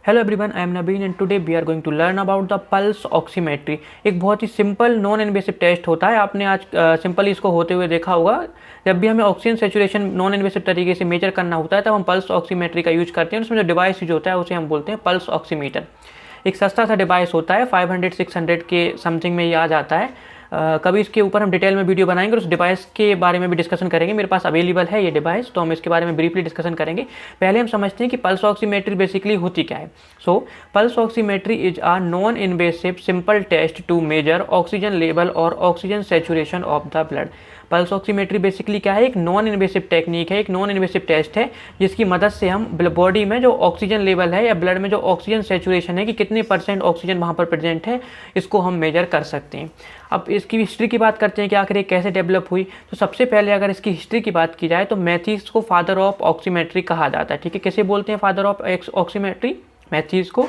Hello everyone, I am Nabin and today we are going to learn about the pulse oximetry. एक बहुत ही simple non invasive test होता है। आपने आज सिंपली इसको होते हुए देखा होगा। जब भी हमें ऑक्सीजन सेचुरेशन नॉन इन्वेसिव तरीके से मेजर करना होता है तब हम पल्स ऑक्सीमेट्री का यूज करते हैं। उसमें जो डिवाइस यूज होता है उसे हम बोलते हैं पल्स ऑक्सीमीटर। एक सस्ता सा डिवाइस होता है, 500-600 के समथिंग में ये आ जाता है। कभी इसके ऊपर हम डिटेल में वीडियो बनाएंगे और उस डिवाइस के बारे में भी डिस्कशन करेंगे। मेरे पास अवेलेबल है ये डिवाइस, तो हम इसके बारे में ब्रीफली डिस्कशन करेंगे। पहले हम समझते हैं कि पल्स ऑक्सीमेट्री बेसिकली होती क्या है। So pulse oximetry is a non invasive simple test to measure oxygen level और oxygen saturation of the blood. Pulse oximetry basically क्या है, एक नॉन इन्वेसिव टेक्निक है, एक नॉन इन्वेसिव टेस्ट है जिसकी मदद से हम बॉडी में जो ऑक्सीजन लेवल है या ब्लड में जो ऑक्सीजन सेचुरेशन है कि कितने % ऑक्सीजन वहाँ पर प्रेजेंट है, इसको हम मेजर कर सकते हैं। अब इसकी हिस्ट्री की बात करते हैं कि आखिर ये कैसे डेवलप हुई। तो सबसे पहले अगर इसकी हिस्ट्री की बात की जाए तो मैथ्यूज को फादर ऑफ ऑक्सीमेट्री कहा जाता है। ठीक है, कैसे बोलते हैं फादर ऑफ ऑक्सीमेट्री? मैथ्यूज को।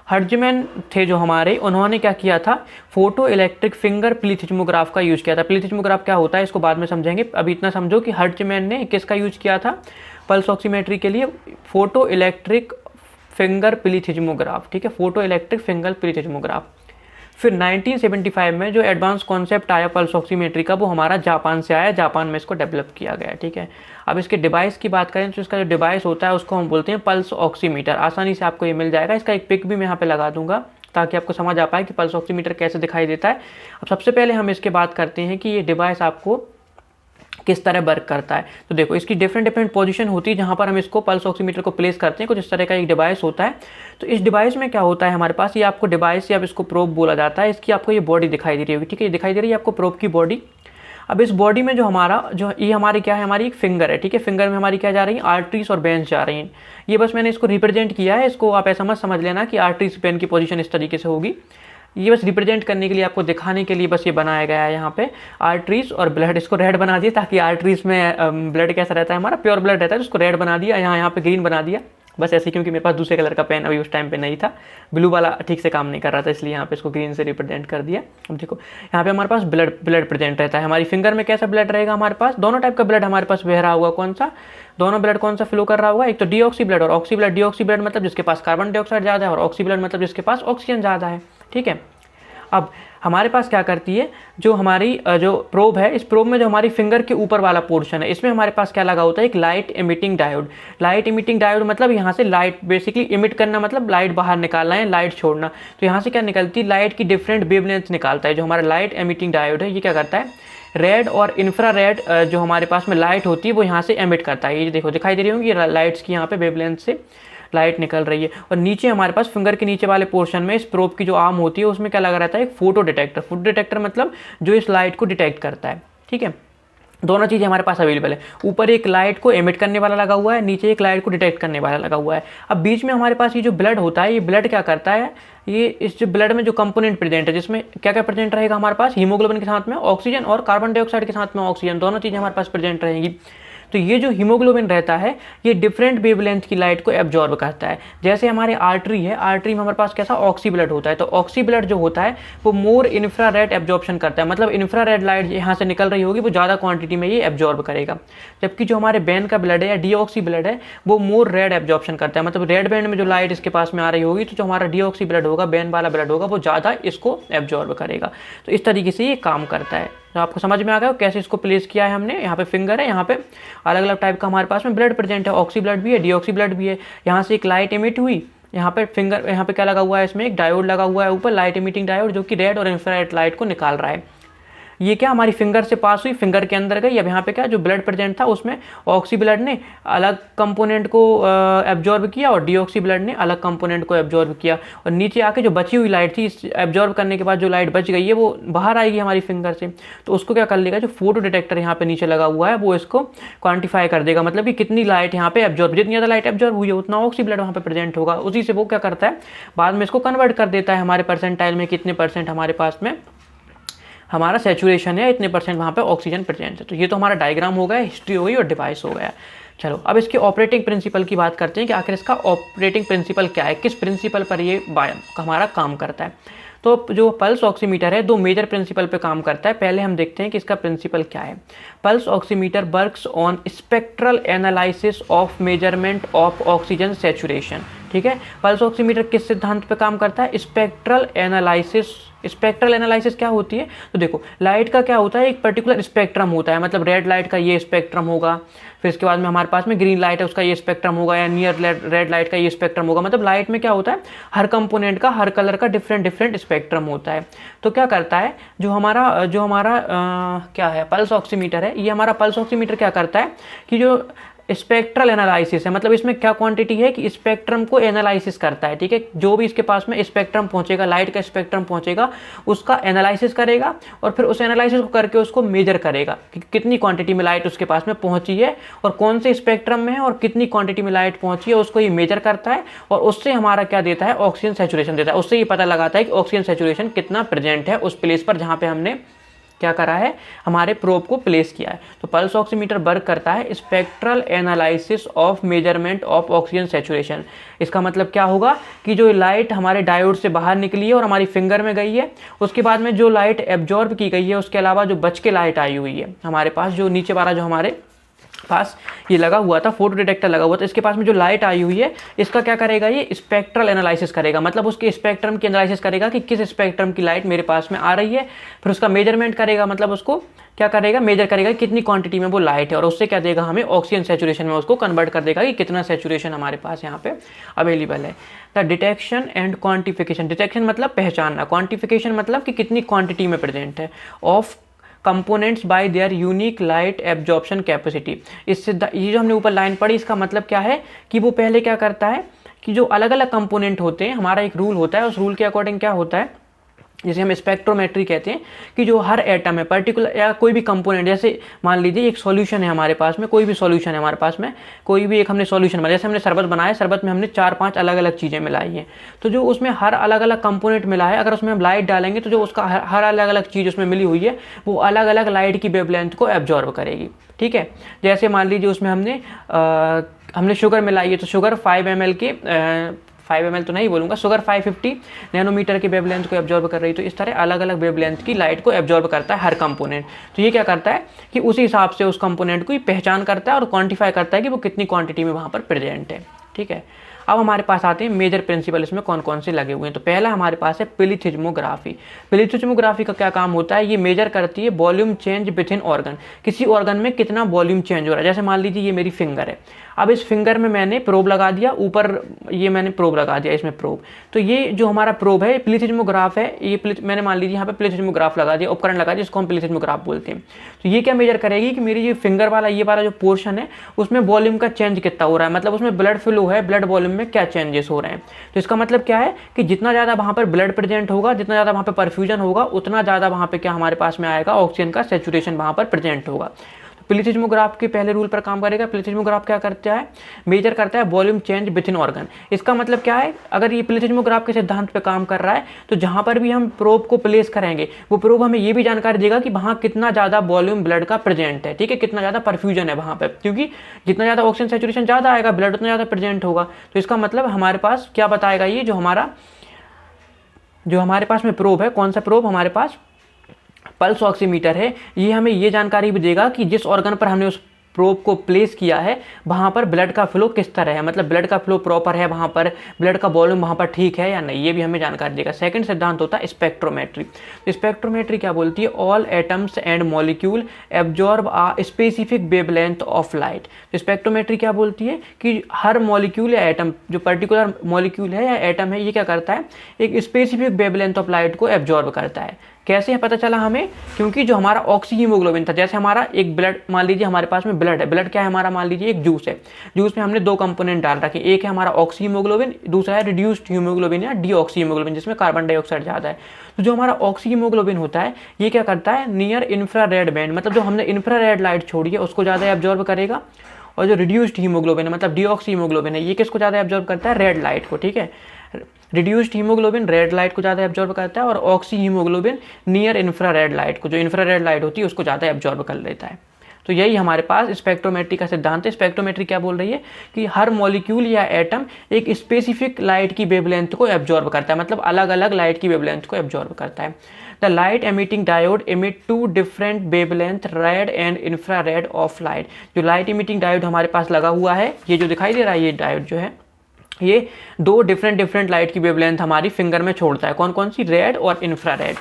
हर्जमैन थे जो हमारे, उन्होंने क्या किया था, फोटो इलेक्ट्रिक फिंगर प्लीथिज्मोग्राफ का यूज़ किया था। प्लीथिज्मोग्राफ क्या होता है इसको बाद में समझेंगे, अभी इतना समझो कि हर्जमैन ने किसका यूज किया था पल्स ऑक्सीमेट्री के लिए? Photo electric finger plethysmograph. ठीक है, फोटो इलेक्ट्रिक फिंगर प्लीथिज्मोग्राफ। फिर 1975 में जो एडवांस कॉन्सेप्ट आया पल्स ऑक्सीमेट्री का, वो हमारा जापान से आया, जापान में इसको डेवलप किया गया। ठीक है, अब इसके डिवाइस की बात करें तो इसका जो डिवाइस होता है उसको हम बोलते हैं पल्स ऑक्सीमीटर। आसानी से आपको ये मिल जाएगा, इसका एक पिक भी मैं यहाँ पे लगा दूंगा ताकि आपको समझ आ पाए कि पल्स ऑक्सीमीटर कैसे दिखाई देता है। अब सबसे पहले हम इसके बात करते हैं कि ये डिवाइस आपको किस तरह वर्क करता है। तो देखो, इसकी डिफरेंट पोजीशन होती है जहाँ पर हम इसको पल्स ऑक्सीमीटर को प्लेस करते हैं। कुछ इस तरह का एक डिवाइस होता है। तो इस डिवाइस में क्या होता है हमारे पास, ये आपको डिवाइस या इसको प्रोब बोला जाता है। इसकी आपको ये बॉडी दिखाई दे रही होगी। ठीक है, ये दिखाई दे रही है आपको प्रोब की बॉडी। अब इस बॉडी में ये हमारी क्या है, हमारी एक फिंगर है। ठीक है, फिंगर में हमारी क्या जा रही है, आर्टरीज और वेन्स जा रही हैं। ये बस मैंने इसको रिप्रेजेंट किया है, इसको आप ऐसा मत समझ लेना कि आर्टरीज वेन की पोजीशन इस तरीके से होगी। ये बस रिप्रेजेंट करने के लिए, आपको दिखाने के लिए बस ये बनाया गया है। यहाँ पे आर्टरीज और ब्लड, इसको रेड बना दिया ताकि आर्टरीज में ब्लड कैसा रहता है, हमारा प्योर ब्लड रहता है, तो उसको रेड बना दिया। यहाँ पे ग्रीन बना दिया, बस ऐसे, क्योंकि मेरे पास दूसरे कलर का पेन अभी उस टाइम पे नहीं था, ब्लू वाला ठीक से काम नहीं कर रहा था, इसलिए यहाँ पे इसको ग्रीन से रिप्रेजेंट कर दिया। अब देखो, यहाँ पे हमारे पास ब्लड प्रेजेंट रहता है। हमारी फिंगर में कैसा ब्लड रहेगा, हमारे पास दोनों टाइप का ब्लड हमारे पास बह रहा होगा। कौन सा? दोनों ब्लड कौन सा फ्लो कर रहा होगा? एक तो डीऑक्सी ब्लड और ऑक्सी ब्लड। डीऑक्सी ब्लड मतलब जिसके पास कार्बन डाइऑक्साइड ज़्यादा है, और ऑक्सी ब्लड मतलब जिसके पास ऑक्सीजन ज़्यादा है। ठीक है, अब हमारे पास क्या करती है, जो हमारी जो प्रोब है, इस प्रोब में जो हमारी फिंगर के ऊपर वाला पोर्शन है, इसमें हमारे पास क्या लगा होता है, एक light emitting diode. Light emitting diode मतलब यहाँ से लाइट बेसिकली इमिट करना, मतलब लाइट बाहर निकालना है, लाइट छोड़ना। तो यहाँ से क्या निकलती है, लाइट की डिफरेंट वेवलेंथ निकालता है। जो हमारा लाइट इमिटिंग डायोड है, ये क्या करता है, रेड और इंफ्रारेड जो हमारे पास में लाइट होती है वो यहाँ से एमिट करता है। ये देखो दिखाई दे रही होंगी लाइट्स की, यहाँ पे वेवलेंथ से लाइट निकल रही है। और नीचे हमारे पास फिंगर के नीचे वाले पोर्शन में इस प्रोब की जो आर्म होती है उसमें क्या लगा रहता है, एक फोटो डिटेक्टर। फोटो डिटेक्टर मतलब जो इस लाइट को डिटेक्ट करता है। ठीक है, दोनों चीज़ें हमारे पास अवेलेबल है। ऊपर एक लाइट को एमिट करने वाला लगा हुआ है, नीचे एक लाइट को डिटेक्ट करने वाला लगा हुआ है। अब बीच में हमारे पास ये जो ब्लड होता है, ये ब्लड क्या करता है, ये इस जो ब्लड में जो कंपोनेंट प्रेजेंट है, जिसमें क्या क्या प्रेजेंट रहेगा हमारे पास, हीमोग्लोबिन के साथ में ऑक्सीजन और कार्बन डाइऑक्साइड के साथ में ऑक्सीजन, दोनों चीज़ें हमारे पास प्रेजेंट रहेंगी। तो ये जो हीमोग्लोबिन रहता है, ये डिफरेंट वेवलेंथ की लाइट को एब्जॉर्ब करता है। जैसे हमारे आर्टरी है, आर्टरी में हमारे पास कैसा ऑक्सी ब्लड होता है, तो ऑक्सी ब्लड जो होता है वो मोर इंफ्रारेड एब्जॉर्प्शन करता है। मतलब इंफ्रारेड लाइट यहाँ से निकल रही होगी, वो ज़्यादा क्वांटिटी में ये एब्जॉर्ब करेगा। जबकि जो हमारे वेन का ब्लड है या डीऑक्सी ब्लड है, वो मोर रेड एब्जॉर्प्शन करता है। मतलब रेड बैंड में जो लाइट इसके पास में आ रही होगी, तो जो हमारा डीऑक्सी ब्लड होगा, वेन वाला ब्लड होगा, वो ज़्यादा इसको एब्जॉर्ब करेगा। तो इस तरीके से ये काम करता है। तो आपको समझ में आ गया कैसे इसको प्लेस किया है हमने। यहाँ पे फिंगर है, यहाँ पे अलग अलग टाइप का हमारे पास में ब्लड प्रेजेंट है, ऑक्सी ब्लड भी है, डीऑक्सी ब्लड भी है। यहाँ से एक लाइट इमिट हुई, यहाँ पे फिंगर, यहाँ पे क्या लगा हुआ है, इसमें एक डायोड लगा हुआ है ऊपर, लाइट इमिटिंग डायोड, जो कि रेड और इंफ्रारेड लाइट को निकाल रहा है। ये क्या हमारी फिंगर से पास हुई, फिंगर के अंदर गई। अब यहाँ पे क्या, जो ब्लड प्रेजेंट था उसमें ऑक्सी ब्लड ने अलग कंपोनेंट को एब्जॉर्ब किया और डीऑक्सी ब्लड ने अलग कंपोनेंट को एब्जॉर्ब किया। और नीचे आके जो बची हुई लाइट थी, एब्जॉर्ब करने के बाद जो लाइट बच गई है वो बाहर आएगी हमारी फिंगर से। तो उसको क्या कर लेगा, जो फोटो डिटेक्टर यहाँ पे नीचे लगा हुआ है, वो इसको क्वान्टिफाई कर देगा। मतलब कि कितनी लाइट यहाँ पे एब्जॉर्ब, जितनी ज़्यादा लाइट एब्जॉर्ब हुई है उतना ऑक्सी ब्लड वहाँ पे प्रेजेंट होगा। उसी से वो क्या करता है, बाद में इसको कन्वर्ट कर देता है हमारे परसेंटाइल में, कितने % हमारे पास में हमारा सेचुरेशन है, इतने % वहाँ पे ऑक्सीजन प्रेजेंट है। तो ये तो हमारा डायग्राम हो गया, हिस्ट्री हो गई और डिवाइस हो गया। चलो अब इसके ऑपरेटिंग प्रिंसिपल की बात करते हैं कि आखिर इसका ऑपरेटिंग प्रिंसिपल क्या है, किस प्रिंसिपल पर ये हमारा काम करता है। तो जो पल्स ऑक्सीमीटर है, दो मेजर प्रिंसिपल पे काम करता है। पहले हम देखते हैं कि इसका प्रिंसिपल क्या है। Pulse oximeter works on spectral analysis of measurement of oxygen saturation. ठीक है। पल्स ऑक्सीमीटर किस सिद्धांत पे काम करता है? Spectral analysis. स्पेक्ट्रल एनालिसिस क्या होती है? तो देखो, लाइट का क्या होता है, एक पर्टिकुलर स्पेक्ट्रम होता है, मतलब रेड लाइट का ये स्पेक्ट्रम होगा, फिर इसके बाद में हमारे पास में ग्रीन लाइट है उसका ये स्पेक्ट्रम होगा, या नियर रेड लाइट का ये स्पेक्ट्रम होगा। मतलब लाइट में क्या होता है, हर कंपोनेंट का, हर कलर का डिफरेंट डिफरेंट स्पेक्ट्रम होता है। तो क्या करता है, जो हमारा क्या है, पल्स ऑक्सीमीटर है, ये हमारा पल्स ऑक्सीमीटर क्या करता है कि जो स्पेक्ट्रल एनालिसिस है, मतलब इसमें क्या क्वांटिटी है कि स्पेक्ट्रम को एनालिसिस करता है, ठीक है। जो भी इसके पास में स्पेक्ट्रम पहुंचेगा, लाइट का स्पेक्ट्रम पहुंचेगा, उसका एनालिसिस करेगा और फिर उस एनालिसिस को करके उसको मेजर करेगा कि कितनी क्वांटिटी में लाइट उसके पास में पहुंची है और कौन से स्पेक्ट्रम में है और कितनी क्वांटिटी में लाइट पहुंची है, उसको ये मेजर करता है और उससे हमारा क्या देता है, ऑक्सीजन सैचुरेशन देता है। उससे ये पता लगाता है कि ऑक्सीजन सैचुरेशन कितना प्रेजेंट है उस प्लेस पर जहाँ पे हमने क्या करा है, हमारे प्रोब को प्लेस किया है। तो पल्स ऑक्सीमीटर वर्क करता है spectral analysis of measurement of oxygen saturation. इसका मतलब क्या होगा कि जो लाइट हमारे डायोड से बाहर निकली है और हमारी फिंगर में गई है, उसके बाद में जो लाइट एब्जॉर्ब की गई है, उसके अलावा जो बच के लाइट आई हुई है हमारे पास, जो नीचे वाला जो हमारे पास ये लगा हुआ था, फोटो डिटेक्टर लगा हुआ था, इसके पास में जो लाइट आई हुई है, इसका क्या करेगा, ये स्पेक्ट्रल एनालिसिस करेगा, मतलब उसके स्पेक्ट्रम की एनालिसिस करेगा कि किस स्पेक्ट्रम की लाइट मेरे पास में आ रही है। फिर उसका मेजरमेंट करेगा, मतलब उसको क्या करेगा, मेजर करेगा कितनी क्वांटिटी में वो लाइट है और उससे क्या देगा हमें, ऑक्सीजन सैचुरेशन में उसको कन्वर्ट कर देगा कि कितना सैचुरेशन हमारे पास यहाँ पे अवेलेबल है। The detection and quantification, detection मतलब पहचानना, क्वांटिफिकेशन मतलब कि कितनी क्वांटिटी में प्रेजेंट है, of components bye there unique light absorption capacity. इससे ये जो हमने ऊपर लाइन पढ़ी, इसका मतलब क्या है कि वो पहले क्या करता है कि जो अलग अलग कंपोनेंट होते हैं, हमारा एक रूल होता है, उस रूल के अकॉर्डिंग क्या होता है, जिसे हम स्पेक्ट्रोमेट्री कहते हैं, कि जो हर एटम है पर्टिकुलर या कोई भी कंपोनेंट, जैसे मान लीजिए एक सॉल्यूशन है हमारे पास में, कोई भी सॉल्यूशन है हमारे पास में, कोई भी एक हमने सॉल्यूशन बनाया, जैसे हमने शरबत बनाया, शरबत में हमने 4-5 अलग अलग चीज़ें मिलाई हैं, तो जो उसमें हर अलग अलग कंपोनेंट मिला है, अगर उसमें हम लाइट डालेंगे तो जो उसका हर अलग अलग चीज़ उसमें मिली हुई है, वो अलग अलग लाइट की वेवलेंथ को एब्जॉर्ब करेगी, ठीक है। जैसे मान लीजिए उसमें हमने शुगर मिलाई है, तो शुगर 5 ml के 5 ml तो नहीं बोलूँगा, शुगर 550 नैनोमीटर की वेवलेंथ को एब्जॉर्ब कर रही है। तो इस तरह अलग अलग वेवलेंथ की लाइट को एब्जॉर्ब करता है हर कंपोनेंट। तो ये क्या करता है कि उसी हिसाब से उस कंपोनेंट को पहचान करता है और क्वांटिफाई करता है कि वो कितनी क्वांटिटी में वहाँ पर प्रेजेंट है, ठीक है। अब हमारे पास आते हैं मेजर प्रिंसिपल, इसमें कौन कौन से लगे हुए हैं। तो पहला हमारे पास है प्लिथिज्मोग्राफी। प्लिथिज्मोग्राफी का क्या काम होता है, ये मेजर करती है volume change with in organ, किसी ऑर्गन में कितना वॉल्यूम चेंज हो रहा है। जैसे मान लीजिए ये मेरी फिंगर है, अब इस फिंगर में मैंने प्रोब लगा दिया, ऊपर ये मैंने प्रोब लगा दिया, इसमें प्रोब, तो ये जो हमारा प्रोब है प्लिथिज्मोग्राफ है, ये मैंने मान लीजिए यहाँ पे प्लिथिज्मोग्राफ लगा दिया, उपकरण लगा दिया, इसको हम प्लिथिज्मोग्राफ बोलते हैं। तो ये क्या मेजर करेगी कि मेरी ये फिंगर वाला ये वाला जो पोर्शन है उसमें वॉल्यूम का चेंज कितना हो रहा है, मतलब उसमें ब्लड फ्लो है, ब्लड वॉल्यूम में क्या चेंजेस हो रहे हैं। तो इसका मतलब क्या है कि जितना ज़्यादा वहाँ पर ब्लड प्रेजेंट होगा, जितना ज़्यादा वहाँ पर परफ्यूजन होगा, उतना ज़्यादा वहाँ पर क्या हमारे पास में आएगा, ऑक्सीजन का सैचुरेशन वहाँ पर प्रेजेंट होगा। प्लिथिज्मोग्राफ के पहले रूल पर काम करेगा। प्लिथिज्मोग्राफ क्या करता है, मेजर करता है volume change with in organ. इसका मतलब क्या है, अगर ये प्लिथिज्मोग्राफ के सिद्धांत पे काम कर रहा है तो जहाँ पर भी हम प्रोब को प्लेस करेंगे, वो प्रोब हमें ये भी जानकारी देगा कि वहाँ कितना ज़्यादा वॉल्यूम ब्लड का प्रेजेंट है, ठीक है, कितना ज़्यादा परफ्यूजन है वहाँ पर, क्योंकि जितना ज़्यादा ऑक्सीजन सैचुरेशन ज़्यादा आएगा, ब्लड उतना ज़्यादा प्रेजेंट होगा। तो इसका मतलब हमारे पास क्या बताएगा, ये जो हमारे पास में प्रोब है, कौन सा प्रोब हमारे पास पल्स ऑक्सीमीटर है, ये हमें ये जानकारी भी देगा कि जिस ऑर्गन पर हमने उस प्रोब को प्लेस किया है वहाँ पर ब्लड का फ्लो किस तरह है, मतलब ब्लड का फ्लो प्रॉपर है वहाँ पर, ब्लड का वॉल्यूम वहाँ पर ठीक है या नहीं, ये भी हमें जानकारी देगा। सेकंड सिद्धांत होता है स्पेक्ट्रोमेट्री। तो स्पेक्ट्रोमेट्री क्या बोलती है, all atoms and molecule absorb a specific wavelength of light. तो स्पेक्ट्रोमेट्री क्या बोलती है कि हर मॉलिक्यूल या एटम, जो पर्टिकुलर मॉलिक्यूल है या एटम है, ये क्या करता है, एक स्पेसिफिक वेवलेंथ ऑफ लाइट को एब्जॉर्ब करता है। कैसे है पता चला हमें, क्योंकि जो हमारा ऑक्सी हीमोग्लोबिन था, जैसे हमारा एक ब्लड, मान लीजिए हमारे पास में ब्लड है, ब्लड क्या है हमारा, मान लीजिए एक जूस है, जूस में हमने 2 कंपोनेंट डाल रखे, एक है हमारा ऑक्सी हीमोग्लोबिन, दूसरा है रिड्यूस्ड हीमोग्लोबिन या डीऑक्सी हीमोग्लोबिन, जिसमें कार्बन डाइऑक्साइड ज़्यादा है। तो जो हमारा ऑक्सी हीमोग्लोबिन होता है, ये क्या करता है, नियर इंफ्रारेड बैंड, मतलब जो हमने इंफ्रारेड लाइट छोड़ी है उसको ज़्यादा एब्जॉर्ब करेगा, और जो रिड्यूस्ड हीमोग्लोबिन है, मतलब डीऑक्सी हीमोग्लोबिन है, ये किसको ज़्यादा एब्जॉर्ब करता है, रेड लाइट को, ठीक है। रिड्यूस्ड हीमोग्लोबिन रेड लाइट को ज़्यादा एब्जॉर्ब करता है और oxy haemoglobin near infrared light को, जो इंफ्रारेड लाइट होती है उसको ज़्यादा एब्जॉर्ब कर लेता है। तो यही हमारे पास स्पेक्ट्रोमेट्री का सिद्धांत है। स्पेक्ट्रोमेट्री क्या बोल रही है कि हर मॉलिक्यूल या एटम एक स्पेसिफिक लाइट की वेवलेंथ को एब्जॉर्ब करता है, मतलब अलग अलग लाइट की वेवलेंथ को एब्जॉर्ब करता है। The light emitting diode emit 2 different wavelength, red and infrared of light. जो लाइट एमिटिंग डायोड हमारे पास लगा हुआ है, ये जो दिखाई दे रहा है, ये डायोड जो है ये दो डिफरेंट लाइट की वेवलेंथ हमारी फिंगर में छोड़ता है। कौन कौन सी? रेड और इंफ्रारेड।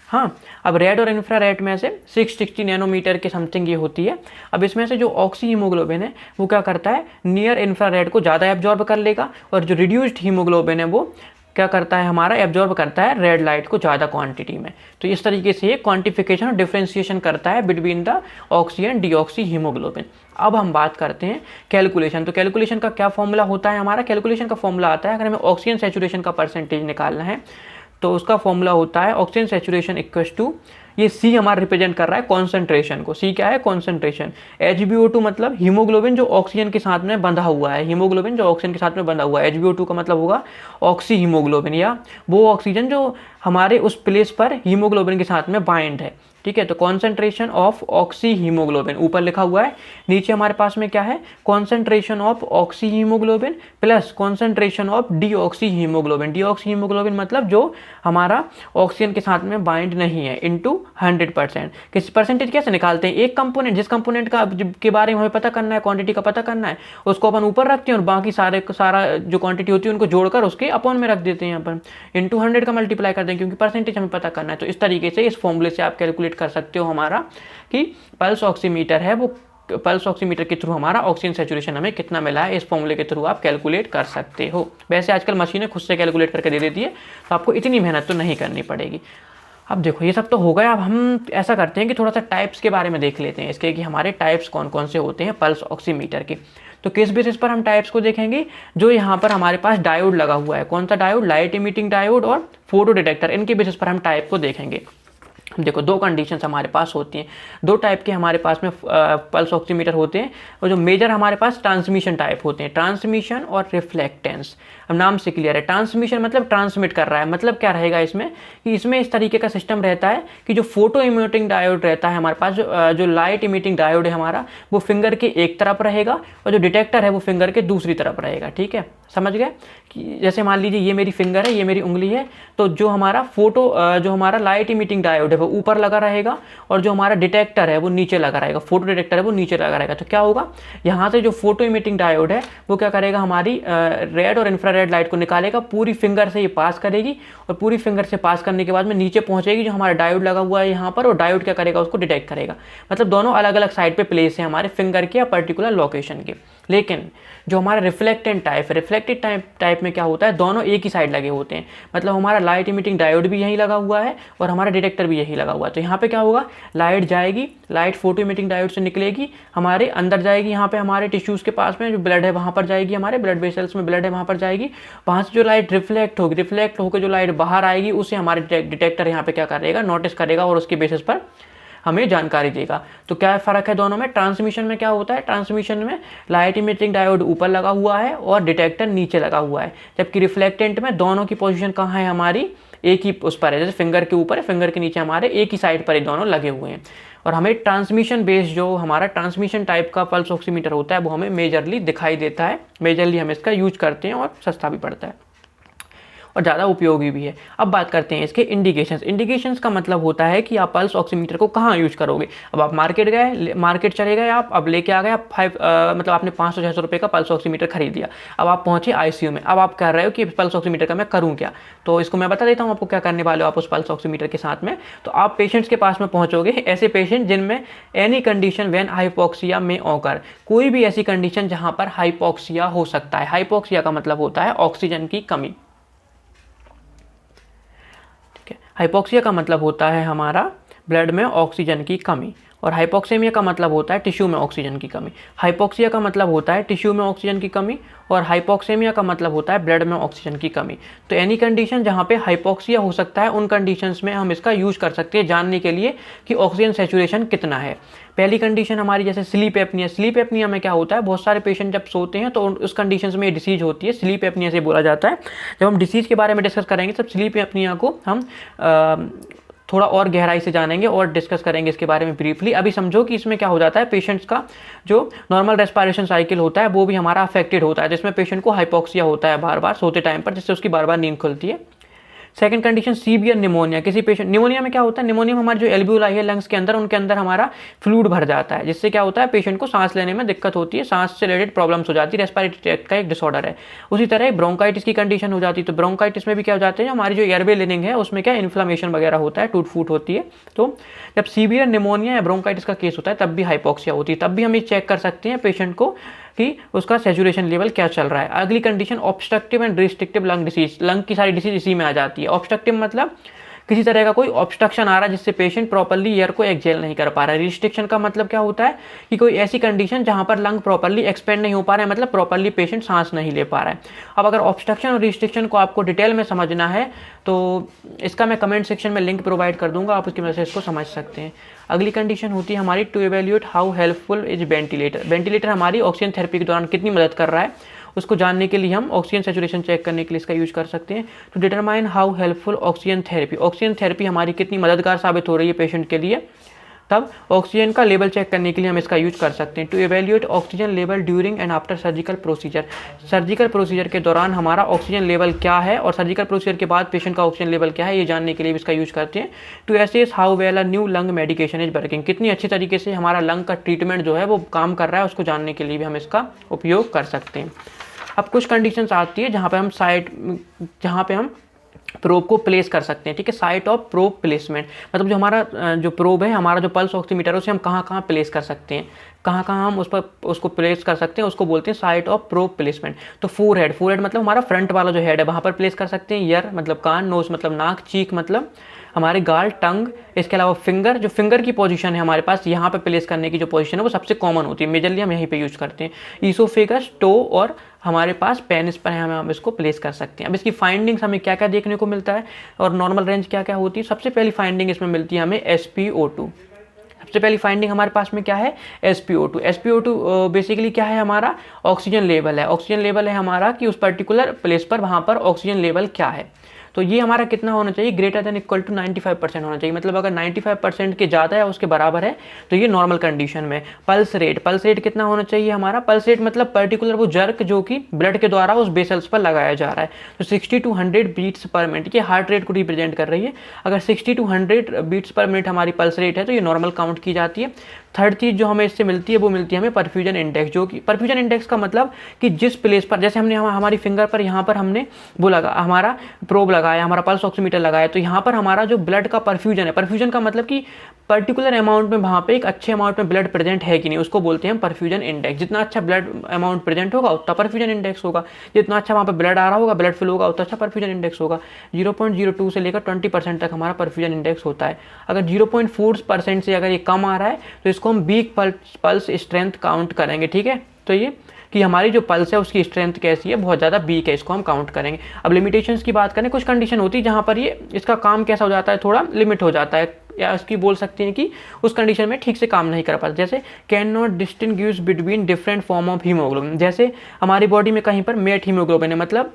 हाँ, अब रेड और इंफ्रारेड में से 660 नैनोमीटर के समथिंग ये होती है। अब इसमें से जो ऑक्सी हीमोग्लोबिन है वो क्या करता है, नियर इंफ्रारेड को ज़्यादा एब्जॉर्ब कर लेगा, और जो रिड्यूस्ड हीमोग्लोबिन है वो क्या करता है, हमारा एब्जॉर्ब करता है रेड लाइट को ज़्यादा क्वांटिटी में। तो इस तरीके से ये क्वांटिफिकेशन और डिफ्रेंशिएशन करता है between the oxy and deoxy haemoglobin. अब हम बात करते हैं कैलकुलेशन। तो कैलकुलेशन का क्या फॉर्मूला होता है हमारा? कैलकुलेशन का फॉर्मूला आता है, अगर हमें ऑक्सीजन सैचुरेशन का परसेंटेज निकालना है तो उसका फॉर्मूला होता है ऑक्सीजन सैचुरेशन इक्वल्स टू, ये सी हमारा रिप्रेजेंट कर रहा है कॉन्सेंट्रेशन को। सी क्या है? कॉन्सेंट्रेशन। HbO2 मतलब हीमोग्लोबिन जो ऑक्सीजन के साथ में बंधा हुआ है, हीमोग्लोबिन जो ऑक्सीजन के साथ में बंधा हुआ है। HbO2 का मतलब होगा ऑक्सी हीमोग्लोबिन, या वो ऑक्सीजन जो हमारे उस प्लेस पर हीमोग्लोबिन के साथ में बाइंड है। ठीक है, तो कॉन्सेंट्रेशन ऑफ ऑक्सी हीमोग्लोबिन ऊपर लिखा हुआ है, नीचे हमारे पास में क्या है, concentration of oxy haemoglobin plus concentration of deoxy haemoglobin. Deoxy haemoglobin मतलब जो हमारा ऑक्सीजन के साथ में बाइंड नहीं है, इनटू 100%। किस परसेंटेज कैसे निकालते हैं? एक कंपोनेंट, जिस कंपोनेंट का के बारे में हमें पता करना है, क्वांटिटी का पता करना है, उसको अपन ऊपर रखते हैं और बाकी सारा जो क्वांटिटी होती है उनको जोड़कर उसके अपॉन में रख देते हैं अपन, इनटू 100 का मल्टीप्लाई करते हैं, क्योंकि परसेंटेज हमें पता करना है। तो इस तरीके से इस फॉर्मूले से आप कैलकुलेट कर सकते हो हमारा कि पल्स ऑक्सीमीटर है वो, पल्स ऑक्सीमीटर के थ्रू हमारा ऑक्सीजन सैचुरेशन हमें कितना मिला है, इस फॉर्मूले के थ्रू आप कैलकुलेट कर सकते हो। वैसे आजकल मशीनें खुद से कैलकुलेट करके दे देती है, तो आपको इतनी मेहनत तो नहीं करनी पड़ेगी। अब देखो ये सब तो हो गया, अब हम ऐसा करते हैं कि थोड़ा सा टाइप्स के बारे में देख लेते हैं इसके, कि हमारे टाइप्स कौन कौन से होते हैं पल्स ऑक्सीमीटर के। तो किस बेसिस पर हम टाइप्स को देखेंगे? जो यहाँ पर हमारे पास डायोड लगा हुआ है, कौन सा डायोड? लाइट इमिटिंग डायोड और फोटो डिटेक्टर, इनके बेसिस पर हम टाइप को देखेंगे। देखो दो कंडीशंस हमारे पास होती हैं, दो टाइप के हमारे पास में पल्स ऑक्सीमीटर होते हैं, और जो मेजर हमारे पास ट्रांसमिशन टाइप होते हैं, ट्रांसमिशन और रिफ्लेक्टेंस। अब नाम से क्लियर है, ट्रांसमिशन मतलब ट्रांसमिट कर रहा है, मतलब क्या रहेगा इसमें, कि इसमें इस तरीके का सिस्टम रहता है कि जो फोटो इमिटिंग डायोड रहता है हमारे पास, जो लाइट इमिटिंग डायोड है हमारा, वो फिंगर के एक तरफ रहेगा, और जो डिटेक्टर है वो फिंगर के दूसरी तरफ रहेगा। ठीक है, समझ गए? कि जैसे मान लीजिए ये मेरी फिंगर है, ये मेरी उंगली है, तो जो हमारा जो हमारा लाइट इमिटिंग डायोड है वो ऊपर लगा रहेगा, और जो हमारा डिटेक्टर है वो नीचे लगा रहेगा, फोटो डिटेक्टर है वो नीचे लगा रहेगा। तो क्या होगा, यहाँ से जो फोटो इमिटिंग डायोड है वो क्या करेगा, हमारी रेड और इंफ्रारेड लाइट को निकालेगा, पूरी फिंगर से ये पास करेगी, और पूरी फिंगर से पास करने के बाद में नीचे पहुंचेगी, जो हमारा डायोड लगा हुआ है यहाँ पर, और डायोड क्या करेगा, उसको डिटेक्ट करेगा। मतलब दोनों अलग अलग साइड पे प्लेस है हमारे फिंगर के या पर्टिकुलर लोकेशन के। लेकिन जो हमारा रिफ्लेक्टेंट टाइप है, रिफ्लेक्टेड टाइप में क्या होता है, दोनों एक ही साइड लगे होते हैं, मतलब हमारा लाइट इमिटिंग डायोड भी यहीं लगा हुआ है और हमारा डिटेक्टर भी यही लगा हुआ है। तो यहाँ पे क्या होगा, लाइट जाएगी, लाइट फोटो इमिटिंग डायोड से निकलेगी, हमारे अंदर जाएगी, यहाँ पे हमारे टिश्यूज़ के पास में जो ब्लड है वहाँ पर जाएगी, हमारे ब्लड वेसल्स में ब्लड है वहाँ पर जाएगी, वहाँ से जो लाइट रिफ्लेक्ट होगी, रिफ्लेक्ट होकर जो लाइट बाहर आएगी उसे हमारे डिटेक्टर यहाँ पे क्या करेगा, नोटिस करेगा, और उसके बेसिस पर हमें जानकारी देगा। तो क्या फ़र्क है दोनों में? ट्रांसमिशन में क्या होता है, ट्रांसमिशन में लाइट इमिटिंग डायोड ऊपर लगा हुआ है और डिटेक्टर नीचे लगा हुआ है, जबकि रिफ्लेक्टेंट में दोनों की पोजीशन कहाँ है, हमारी एक ही उस पर है, जैसे फिंगर के ऊपर है, फिंगर के नीचे हमारे एक ही साइड पर ही दोनों लगे हुए हैं। और हमें ट्रांसमिशन बेस्ड जो हमारा ट्रांसमिशन टाइप का पल्स ऑक्सीमीटर होता है वो हमें मेजरली दिखाई देता है, मेजरली हम इसका यूज करते हैं, और सस्ता भी पड़ता है और ज़्यादा उपयोगी भी है। अब बात करते हैं इसके इंडिकेशंस। इंडिकेशंस का मतलब होता है कि आप पल्स ऑक्सीमीटर को कहाँ यूज करोगे। अब आप मार्केट गए, मार्केट चले गए, आप अब लेके आ गए, आप मतलब आपने 500-600 रुपये का पल्स ऑक्सीमीटर खरीद लिया। अब आप पहुँचे ICU में, अब आप कह रहे हो कि पल्स ऑक्सीमीटर का मैं करूँ क्या। तो इसको मैं बता देता हूँ आपको क्या करने वाले हो आप उस पल्स ऑक्सीमीटर के साथ में। तो आप पेशेंट्स के पास में पहुँचोगे, ऐसे पेशेंट जिनमें एनी कंडीशन व्हेन हाइपोक्सिया में ऑकर, कोई भी ऐसी कंडीशन जहाँ पर हाइपोक्सिया हो सकता है। हाइपोक्सिया का मतलब होता है ऑक्सीजन की कमी। हाइपोक्सिया का मतलब होता है हमारा ब्लड में ऑक्सीजन की कमी, और हाइपोक्सेमिया का मतलब होता है टिश्यू में ऑक्सीजन की कमी। हाइपोक्सिया का मतलब होता है टिश्यू में ऑक्सीजन की कमी, और हाइपोक्सेमिया का मतलब होता है ब्लड में ऑक्सीजन की कमी। तो एनी कंडीशन जहाँ पे हाइपोक्सिया हो सकता है, उन कंडीशंस में हम इसका यूज कर सकते हैं जानने के लिए कि ऑक्सीजन सैचुरेशन कितना है। पहली कंडीशन हमारी जैसे स्लीप एपनिया। स्लीप एपनिया में क्या होता है, बहुत सारे पेशेंट जब सोते हैं तो उस कंडीशन में डिसीज होती है, स्लीप एपनिया से बोला जाता है। जब हम डिसीज के बारे में डिस्कस करेंगे तब स्लीप एपनिया को हम थोड़ा और गहराई से जानेंगे और डिस्कस करेंगे इसके बारे में ब्रीफली। अभी समझो कि इसमें क्या हो जाता है, पेशेंट्स का जो नॉर्मल रेस्पिरेशन साइकिल होता है वो भी हमारा अफेक्टेड होता है, जिसमें पेशेंट को हाइपोक्सिया होता है बार बार सोते टाइम पर, जिससे उसकी बार बार नींद खुलती है। सेकंड कंडीशन सीवियर निमोनिया, किसी पेशेंट, निमोनिया में क्या होता है, निमोनिया में हमारे जो एल्वियोलाई है लंग्स के अंदर, उनके अंदर हमारा फ्लूइड भर जाता है, जिससे क्या होता है पेशेंट को सांस लेने में दिक्कत होती है, सांस से रिलेटेड प्रॉब्लम्स हो जाती है, रेस्पिरेटरी ट्रैक्ट का एक डिसऑर्डर है। उसी तरह ब्रोंकाइटिस की कंडीशन हो जाती है, तो ब्रोंकाइटिस में भी क्या हो जाता है, हमारी जो एयरवे लिनिंग है उसमें क्या इन्फ्लेमेशन वगैरह होता है, टूट फूट होती है। तो जब सीवियर निमोनिया या ब्रोंकाइटिस का केस होता है तब भी हाइपोक्सिया होती है, तब भी हम ये चेक कर सकते हैं पेशेंट को कि उसका सैचुरेशन लेवल क्या चल रहा है। अगली condition obstructive and restrictive lung disease, lung की सारी डिसीज इसी में आ जाती है। ऑब्स्ट्रक्टिव मतलब किसी तरह का कोई ऑब्स्ट्रक्शन आ रहा है जिससे पेशेंट प्रॉपर्ली एयर को एक्सहेल नहीं कर पा रहा है। रिस्ट्रिक्शन का मतलब क्या होता है कि कोई ऐसी कंडीशन जहां पर लंग प्रॉपर्ली एक्सपेंड नहीं हो पा रहा है, मतलब प्रॉपर्ली पेशेंट सांस नहीं ले पा रहा है। अब अगर ऑब्स्ट्रक्शन और रिस्ट्रिक्शन को आपको डिटेल में समझना है तो इसका मैं कमेंट सेक्शन में लिंक प्रोवाइड कर दूंगा, आप उसकी वजह से इसको समझ सकते हैं। अगली कंडीशन होती है हमारी to evaluate how helpful is ventilator. Ventilator हमारी ऑक्सीजन थेरेपी के दौरान कितनी मदद कर रहा है उसको जानने के लिए हम ऑक्सीजन सैचुरेशन चेक करने के लिए इसका यूज कर सकते हैं। To determine how helpful oxygen therapy, oxygen therapy हमारी कितनी मददगार साबित हो रही है पेशेंट के लिए, तब ऑक्सीजन का लेवल चेक करने के लिए हम इसका यूज कर सकते हैं। To evaluate oxygen level during and after surgical procedure, surgical procedure के दौरान हमारा ऑक्सीजन लेवल क्या है और सर्जिकल प्रोसीजर के बाद पेशेंट का ऑक्सीजन लेवल क्या है, ये जानने के लिए भी इसका यूज करते हैं। To assess how well a new lung medication is working, कितनी अच्छी तरीके से हमारा लंग का ट्रीटमेंट जो है वो काम कर रहा है, उसको जानने के लिए भी हम इसका उपयोग कर सकते हैं। अब कुछ कंडीशंस आती है जहाँ पे हम प्रोब को प्लेस कर सकते हैं, ठीक है। साइट ऑफ प्रोब प्लेसमेंट मतलब जो हमारा जो प्रोब है, हमारा जो पल्स ऑक्सीमीटर है, उसे हम कहाँ कहाँ प्लेस कर सकते हैं, कहाँ कहाँ हम उसको प्लेस कर सकते हैं, उसको बोलते हैं साइट ऑफ प्रोब प्लेसमेंट। तो फोरहेड मतलब हमारा फ्रंट वाला जो हेड है वहाँ पर प्लेस कर सकते हैं। ईयर मतलब कान, नोज मतलब नाक, चीक मतलब हमारे गाल, टंग, इसके अलावा फिंगर, जो फिंगर की पोजीशन है हमारे पास यहाँ पे प्लेस करने की जो पोजीशन है वो सबसे कॉमन होती है, मेजरली हम यहीं पे यूज करते हैं। ईसोफेगस, टो और हमारे पास पेनिस पर है, हम इसको प्लेस कर सकते हैं। अब इसकी फाइंडिंग्स हमें क्या क्या देखने को मिलता है और नॉर्मल रेंज क्या क्या होती है। सबसे पहली फाइंडिंग इसमें मिलती है हमें SpO2। सबसे पहली फाइंडिंग हमारे पास में क्या है, SpO2। SpO2 बेसिकली क्या है, हमारा ऑक्सीजन लेवल है। ऑक्सीजन लेवल है हमारा कि उस पर्टिकुलर प्लेस पर वहाँ पर ऑक्सीजन लेवल क्या है। तो ये हमारा कितना होना चाहिए, ग्रेटर देन इक्वल टू 95% होना चाहिए, मतलब अगर 95% के ज़्यादा है उसके बराबर है तो ये नॉर्मल कंडीशन में। पल्स रेट कितना होना चाहिए हमारा, पल्स रेट मतलब पर्टिकुलर वो जर्क जो कि ब्लड के द्वारा उस बेसल्स पर लगाया जा रहा है। तो 60 to 100 बीट्स पर मिनट, ये हार्ट रेट को रिप्रेजेंट कर रही है। अगर 60 to 100 बीट्स पर मिनट हमारी पल्स रेट है तो ये नॉर्मल काउंट की जाती है। थर्ड चीज़ जो हमें इससे मिलती है वो मिलती है हमें परफ्यूजन इंडेक्स, जो कि परफ्यूजन इंडेक्स का मतलब कि जिस प्लेस पर, जैसे हमने हमारी फिंगर पर यहाँ पर हमने वो लगा, हमारा प्रोब लगाया, हमारा पल्स ऑक्सीमीटर लगाया, तो यहाँ पर हमारा जो ब्लड का परफ्यूजन है, परफ्यूजन का मतलब कि पर्टिकुलर अमाउंट में वहाँ पे एक अच्छे अमाउंट में ब्लड प्रेजेंट है कि नहीं, उसको बोलते हैं हम परफ्यूजन इंडेक्स। जितना अच्छा ब्लड अमाउंट प्रेजेंट होगा उतना परफ्यूजन इंडेक्स होगा, जितना अच्छा वहाँ पे ब्लड आ रहा होगा, ब्लड फ्लो होगा, उतना अच्छा परफ्यूजन इंडेक्स होगा। 0.02 से लेकर 20% तक हमारा परफ्यूजन इंडेक्स होता है। अगर 0.4% से अगर ये कम आ रहा है तो इसको हम वीक पल्स स्ट्रेंथ काउंट करेंगे, ठीक है। तो ये कि हमारी जो पल्स है उसकी स्ट्रेंथ कैसी है, बहुत ज़्यादा वीक है, इसको हम काउंट करेंगे। अब लिमिटेशंस की बात करें, कुछ कंडीशन होती है जहाँ पर ये इसका काम कैसा हो जाता है, थोड़ा लिमिट हो जाता है, या उसकी बोल सकते हैं कि उस कंडीशन में ठीक से काम नहीं कर पाता। जैसे can not distinguish between different form of haemoglobin, जैसे हमारी बॉडी में कहीं पर मेट हीमोग्लोबिन है, मतलब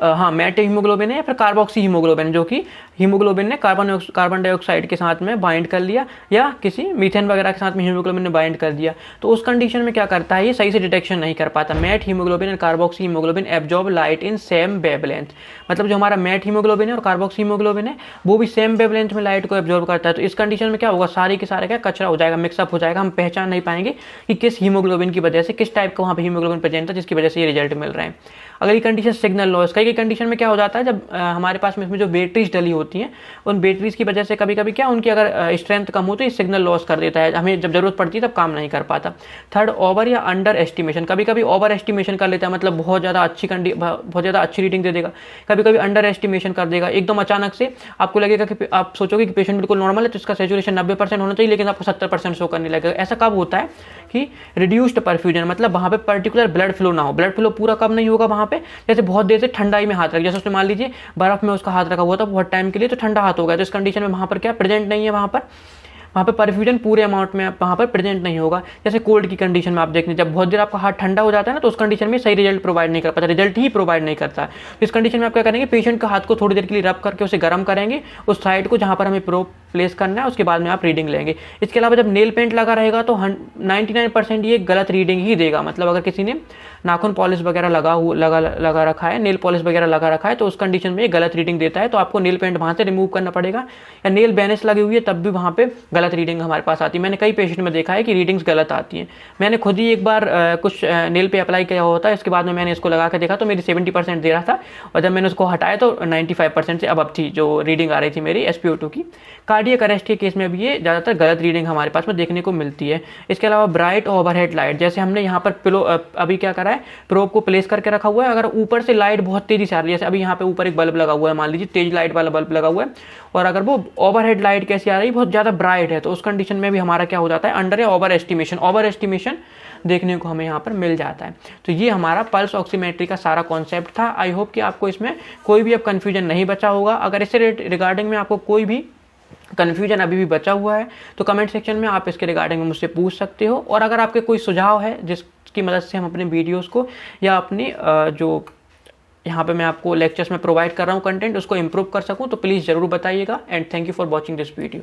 मेट हीमोग्लोबिन है या फिर कार्बोक्सी हीमोग्लोबिन, जो कि हीमोग्लोबिन ने कार्बन डाइऑक्साइड के साथ में बाइंड कर लिया या किसी मीथेन वगैरह के साथ में हीमोग्लोबिन ने बाइंड कर दिया, तो उस कंडीशन में क्या करता है, ये सही से डिटेक्शन नहीं कर पाता। Methaemoglobin and carboxyhaemoglobin absorb light in same wavelength, मतलब जो हमारा मेट हीमोग्लोबिन है और कार्बोक्सी हीमोग्लोबिन है वो भी सेम वेवलेंथ में लाइट को एब्जॉर्ब करता है। तो इस कंडीशन में क्या होगा, सारे के सारे क्या कचरा हो जाएगा, मिक्सअप हो जाएगा, हम पहचान नहीं पाएंगे कि किस हीमोग्लोबिन की वजह से, किस टाइप का वहाँ पर हीमोग्लोबिन प्रेजेंट था जिसकी वजह से ये रिजल्ट मिल रहे हैं। अगली कंडीशन सिग्नल लॉस। कई कंडीशन में क्या हो जाता है, जब हमारे पास में इसमें जो बैटरीज डली होती हैं, उन बैटरीज की वजह से कभी कभी क्या उनकी अगर स्ट्रेंथ कम हो तो ये सिग्नल लॉस कर देता है, हमें जब जरूरत पड़ती है तब काम नहीं कर पाता। थर्ड, ओवर या अंडर एस्टिमेशन, कभी कभी ओवर एस्टिमेशन कर लेता है, मतलब बहुत ज़्यादा अच्छी रीडिंग दे देगा, कभी कभी अंडर एस्टिमेशन कर देगा। एकदम अचानक से आपको लगेगा कि आप सोचोगे कि पेशेंट बिल्कुल नॉर्मल है तो इसका सैचुरेशन 90% होना चाहिए, लेकिन आपको 70% शो करने लगेगा। ऐसा कब होता है कि रिड्यूस्ड परफ्यूजन, मतलब वहाँ पे पर्टिकुलर ब्लड फ्लो ना हो, ब्लड फ्लो पूरा कब नहीं होगा वहाँ पे, जैसे बहुत देर से ठंडाई में हाथ रख, जैसे उसने मान लीजिए बर्फ में उसका हाथ रखा हुआ था बहुत टाइम के लिए, तो ठंडा हाथ हो गया, तो इस कंडीशन में वहाँ पर क्या प्रेजेंट नहीं है, वहाँ पे परफ्यूजन पूरे अमाउंट में वहाँ पर प्रेजेंट नहीं होगा। जैसे कोल्ड की कंडीशन में आप देखें, जब बहुत देर आपका हाथ ठंडा हो जाता है ना, तो उस कंडीशन में सही रिजल्ट प्रोवाइड नहीं कर पाता, रिजल्ट ही प्रोवाइड नहीं करता। तो इस कंडीशन में आप क्या करेंगे, पेशेंट का हाथ को थोड़ी देर के लिए रब करके उसे गर्म करेंगे, उस साइड को जहाँ पर हमें प्रोब प्लेस करना है, उसके बाद में आप रीडिंग लेंगे। इसके अलावा जब नेल पेंट लगा रहेगा तो 99% ये गलत रीडिंग ही देगा। मतलब अगर किसी ने नाखून पॉलिश वगैरह लगा रखा है, नेल पॉलिश वगैरह लगा रखा है, तो उस कंडीशन में ये गलत रीडिंग देता है। तो आपको नेल पेंट वहाँ से रिमूव करना पड़ेगा, या नेल बेनिस लगी हुई है तब भी वहाँ पे गलत रीडिंग हमारे पास आती है। मैंने कई पेशेंट में देखा है कि रीडिंग्स गलत आती हैं। मैंने खुद ही एक बार कुछ नेल पे अप्लाई किया होता है, इसके बाद में मैंने इसको लगा के देखा तो मेरी 70% दे रहा था, और जब मैंने उसको हटाया तो 95% से अब थी जो रीडिंग आ रही थी मेरी SpO2 की। कार्डियक अरेस्ट के केस में भी ये ज़्यादातर गलत रीडिंग हमारे पास में देखने को मिलती है। इसके अलावा ब्राइट ओवरहेड लाइट, जैसे हमने यहाँ पर अभी क्या करा है, प्रोब को प्लेस करके रखा हुआ है, अगर ऊपर से लाइट बहुत तेजी से आ रही है, जैसे अभी यहाँ पे ऊपर एक बल्ब लगा हुआ है, मान लीजिए तेज लाइट वाला बल्ब लगा हुआ है, और अगर वो ओवरहेड लाइट कैसी आ रही है, बहुत ज़्यादा ब्राइट है, तो उस कंडीशन में भी हमारा क्या हो जाता है, अंडर या ओवर एस्टिमेशन देखने को हमें यहाँ पर मिल जाता है। तो ये हमारा पल्स ऑक्सीमेट्री का सारा कॉन्सेप्ट था। आई होप कि आपको इसमें कोई भी अब कन्फ्यूजन नहीं बचा होगा। अगर इससे रिगार्डिंग में आपको कोई भी कन्फ्यूजन अभी भी बचा हुआ है तो कमेंट सेक्शन में आप इसके रिगार्डिंग में मुझसे पूछ सकते हो। और अगर आपके कोई सुझाव है जिसकी मदद से हम अपने वीडियोज़ को या अपनी जो यहाँ पे मैं आपको लेक्चर्स में प्रोवाइड कर रहा हूँ कंटेंट, उसको इम्प्रूव कर सकूँ, तो प्लीज़ ज़रूर बताइएगा। And thank you for watching this video.